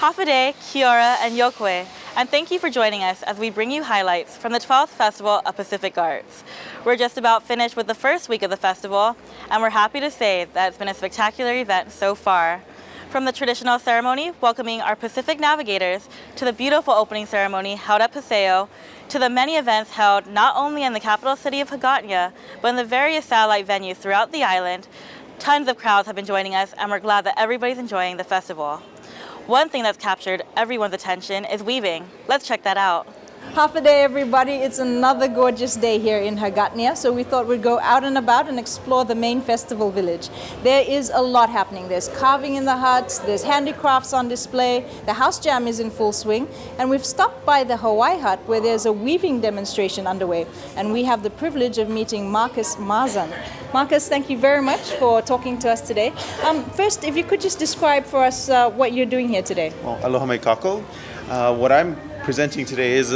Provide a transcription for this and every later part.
Hafide, Kiora, and Yokwe, and thank you for joining us as we bring you highlights from the 12th Festival of Pacific Arts. We're just about finished with the first week of the festival, and we're happy to say that it's been a spectacular event so far. From the traditional ceremony welcoming our Pacific navigators to the beautiful opening ceremony held at Paseo, to the many events held not only in the capital city of Hagåtña, but in the various satellite venues throughout the island, tons of crowds have been joining us, and we're glad that everybody's enjoying the festival. One thing that's captured everyone's attention is weaving. Let's check that out. Half a day, everybody. It's another gorgeous day here in Hagåtña, so we thought we'd go out and about and explore the main festival village. There is a lot happening. There's carving in the huts, there's handicrafts on display, the house jam is in full swing, and we've stopped by the Hawaii hut where there's a weaving demonstration underway, and we have the privilege of meeting Marcus Marzan. Marcus, thank you very much for talking to us today. First, if you could just describe for us what you're doing here today. Well, aloha mai kako. What I'm presenting today is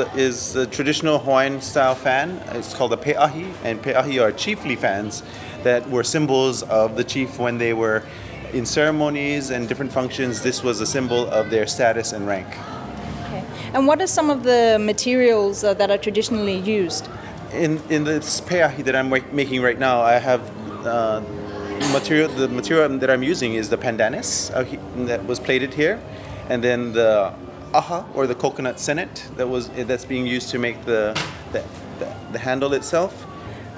a traditional Hawaiian style fan. It's called a pe'ahi, and pe'ahi are chiefly fans that were symbols of the chief when they were in ceremonies and different functions. This was a symbol of their status and rank. Okay. And what are some of the materials that are traditionally used? In this pe'ahi that I'm making right now, I have the material that I'm using is the pandanus that was plated here, and then the aha, or the coconut sennet that's being used to make the handle itself.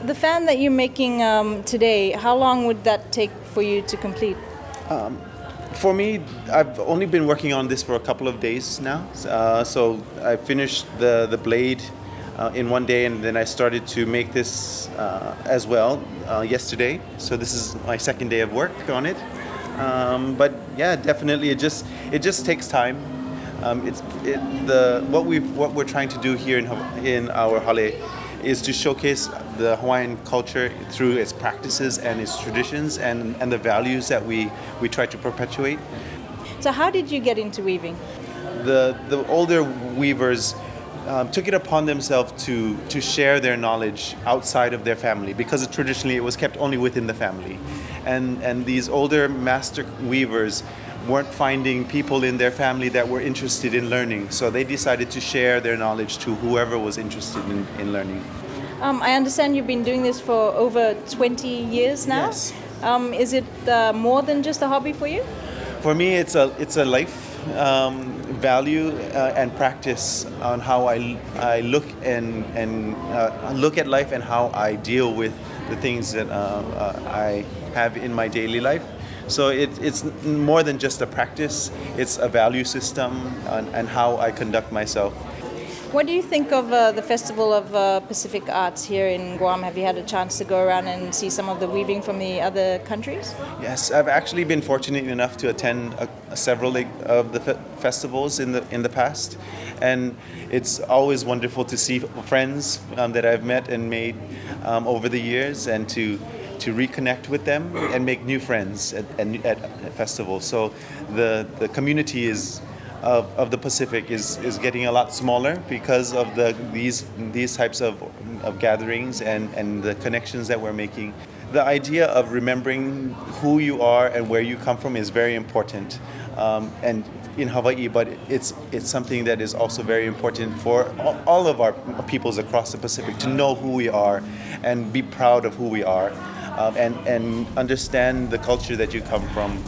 The fan that you're making today, how long would that take for you to complete? For me, I've only been working on this for a couple of days now. So I finished the blade in one day, and then I started to make this as well yesterday. So this is my second day of work on it. But yeah, definitely, it just takes time. What we're trying to do here in our hale is to showcase the Hawaiian culture through its practices and its traditions and the values that we try to perpetuate. So how did you get into weaving? The older weavers took it upon themselves to share their knowledge outside of their family, because traditionally it was kept only within the family, and these older master weavers weren't finding people in their family that were interested in learning, so they decided to share their knowledge to whoever was interested in learning. I understand you've been doing this for over 20 years now. Yes. Is it more than just a hobby for you? For me, it's a life value and practice on how I look and look at life and how I deal with the things that I have in my daily life. So it's more than just a practice, it's a value system and how I conduct myself. What do you think of the Festival of Pacific Arts here in Guam? Have you had a chance to go around and see some of the weaving from the other countries? Yes, I've actually been fortunate enough to attend several of the festivals in the past, and it's always wonderful to see friends that I've met and made over the years, and to reconnect with them and make new friends at festivals. So the community of the Pacific is getting a lot smaller because of these types of gatherings and the connections that we're making. The idea of remembering who you are and where you come from is very important, and in Hawaii, but it's something that is also very important for all of our peoples across the Pacific to know who we are and be proud of who we are. And understand the culture that you come from.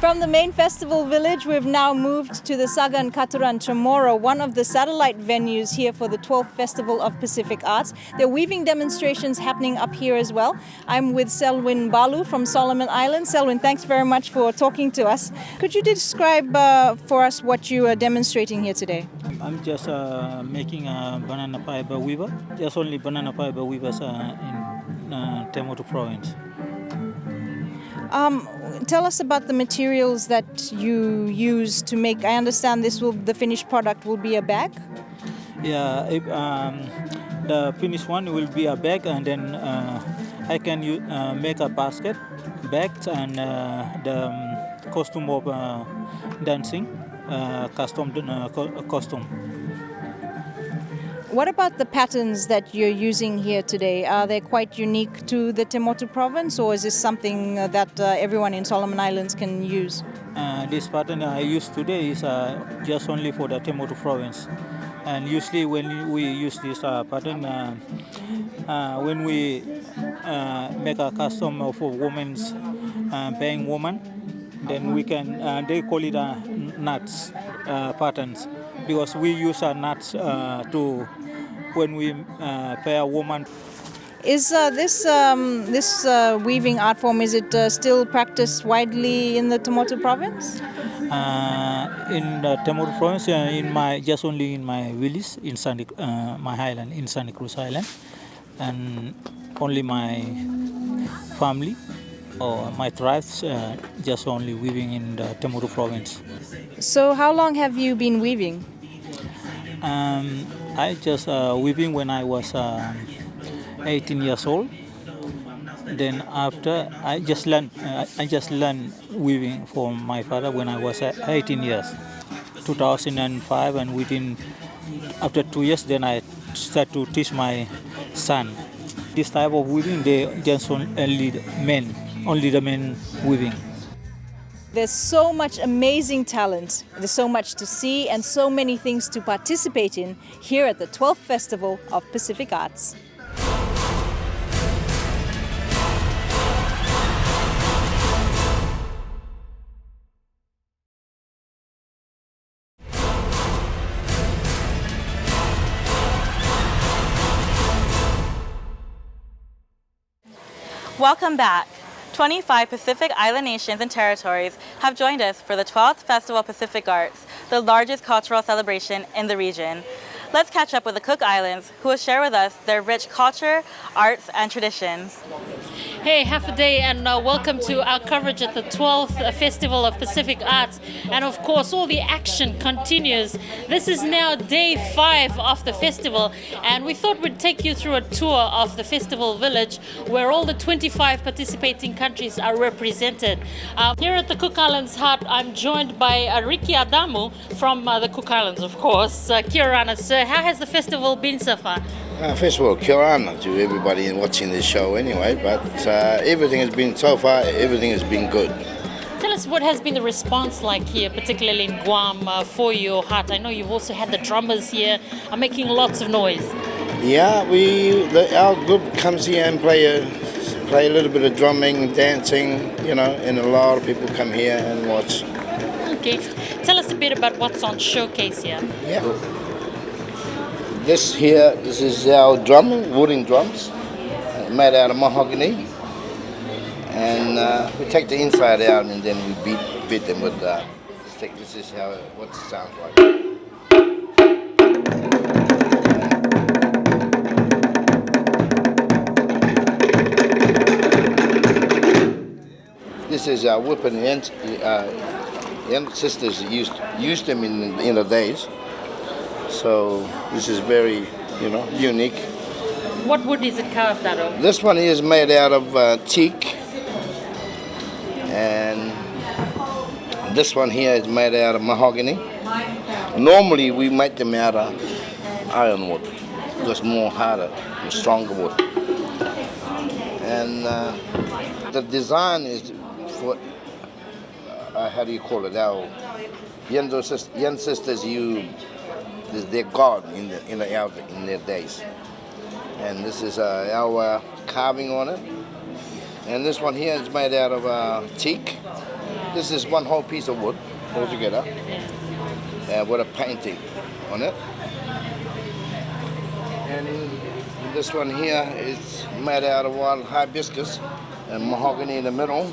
From the main festival village, we've now moved to the Sagan Katuran Chamorro, one of the satellite venues here for the 12th Festival of Pacific Arts. There are weaving demonstrations happening up here as well. I'm with Selwyn Balu from Solomon Island. Selwyn, thanks very much for talking to us. Could you describe for us what you are demonstrating here today? I'm just making a banana fiber weaver. Just only banana fiber weavers in Temotu province. Tell us about the materials that you use to make. I understand the finished product will be a bag? Yeah, the finished one will be a bag, and then I can make a basket, bags, and the costume of dancing, costume. What about the patterns that you're using here today? Are they quite unique to the Te Motu province, or is this something that everyone in Solomon Islands can use? This pattern I use today is just only for the Te Motu province. And usually when we use this pattern, when we make a custom of a woman's paying woman, then we can, they call it nuts patterns, because we use nuts to when we pay a woman. Is this weaving art form, is it still practiced widely in the Te Motu province? In the Te Motu province, just only in my village in my island in Santa Cruz Island, and only my family or my tribes just only weaving in the Te Motu province. So how long have you been weaving? I just weaving when I was 18 years old. Then after I just learned weaving from my father when I was 18 years, 2005, and after 2 years, then I start to teach my son. This type of weaving, they just only the men weaving. There's so much amazing talent, there's so much to see and so many things to participate in here at the 12th Festival of Pacific Arts. Welcome back. 25 Pacific Island nations and territories have joined us for the 12th Festival of Pacific Arts, the largest cultural celebration in the region. Let's catch up with the Cook Islands, who will share with us their rich culture, arts, and traditions. Hey, half a day, and welcome to our coverage at the 12th Festival of Pacific Arts. And of course, all the action continues. This is now day 5 of the festival, and we thought we'd take you through a tour of the festival village where all the 25 participating countries are represented. Here at the Cook Islands Hut, I'm joined by Ricky Adamu from the Cook Islands, of course. Kia ora, sir. How has the festival been so far? First of all, kia ora to everybody watching this show anyway, but everything has been, so far, everything has been good. Tell us what has been the response like here, particularly in Guam, for your hut. I know you've also had the drummers here, are making lots of noise. Yeah, our group comes here and play a little bit of drumming, dancing, and a lot of people come here and watch. Okay, tell us a bit about what's on showcase here. Yeah. This is our drumming, wooden drums, made out of mahogany. And we take the inside out and then we beat them with the stick. This is what it sounds like. This is our weapon. Ancestors used them in the days. So this is very, unique. What wood is it carved out of? This one is made out of teak, and this one here is made out of mahogany. Normally we make them out of ironwood, just more harder, stronger wood. And the design is for how do you call it? Our young sisters their god in their days. And this is our carving on it. And this one here is made out of teak. This is one whole piece of wood altogether with a painting on it. And this one here is made out of wild hibiscus and mahogany in the middle.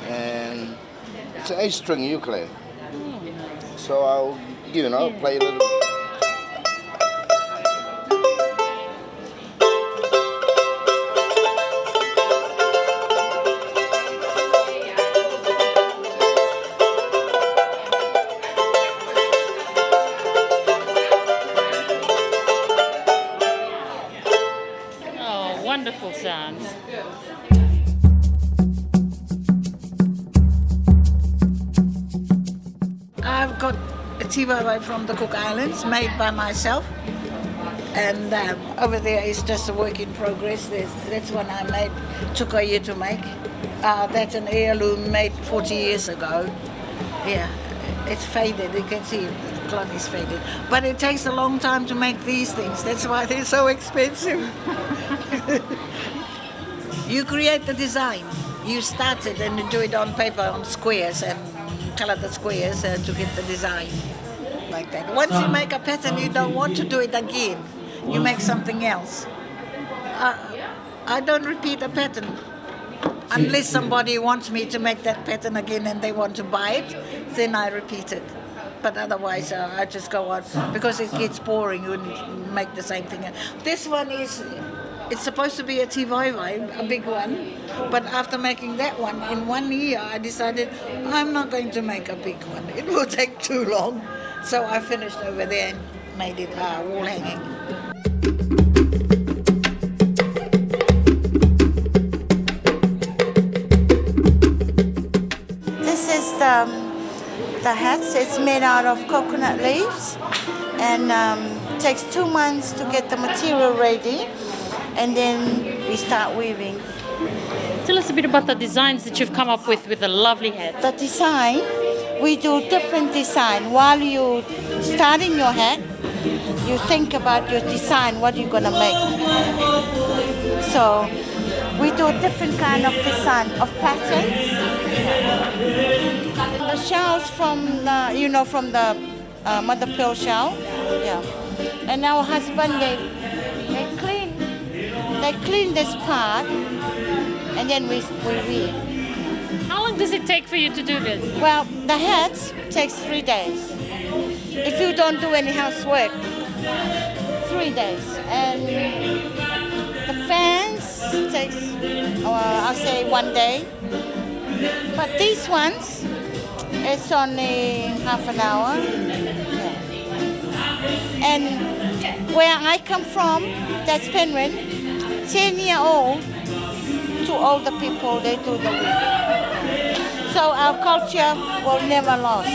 And it's an 8-string ukulele. So I'll play a little bit. Oh, wonderful sounds. I've got a tiwara from the Cook Islands, made by myself. And over there is just a work in progress. That's one I made, took a year to make. That's an heirloom made 40 years ago. Yeah, it's faded, you can see the cloth is faded. But it takes a long time to make these things, that's why they're so expensive. You create the design. You start it and you do it on paper, on squares, and color the squares to get the design like that. Once you make a pattern, you don't want to do it again. You make something else. I don't repeat a pattern unless somebody wants me to make that pattern again and they want to buy it, then I repeat it. But otherwise, I just go on because it gets boring when you make the same thing. This one is. It's supposed to be a tivoi, a big one, but after making that one, in 1 year I decided I'm not going to make a big one. It will take too long. So I finished over there and made it wall hanging. This is the hats. It's made out of coconut leaves and takes 2 months to get the material ready. And then we start weaving. Tell us a bit about the designs that you've come up with the lovely hat. The design, we do different design. While you starting your hat, you think about your design, what you're gonna make. So we do different kind of design of patterns. The shells from the, from the mother pearl shell, yeah. And our husband, they clean this part, and then we weave. How long does it take for you to do this? Well, the hats takes 3 days. If you don't do any housework, 3 days. And the fans takes, I'll say 1 day. But these ones, it's only half an hour. Yeah. And where I come from, that's Penryn. 10-year-old to older people, they do the weaving. So our culture will never lost.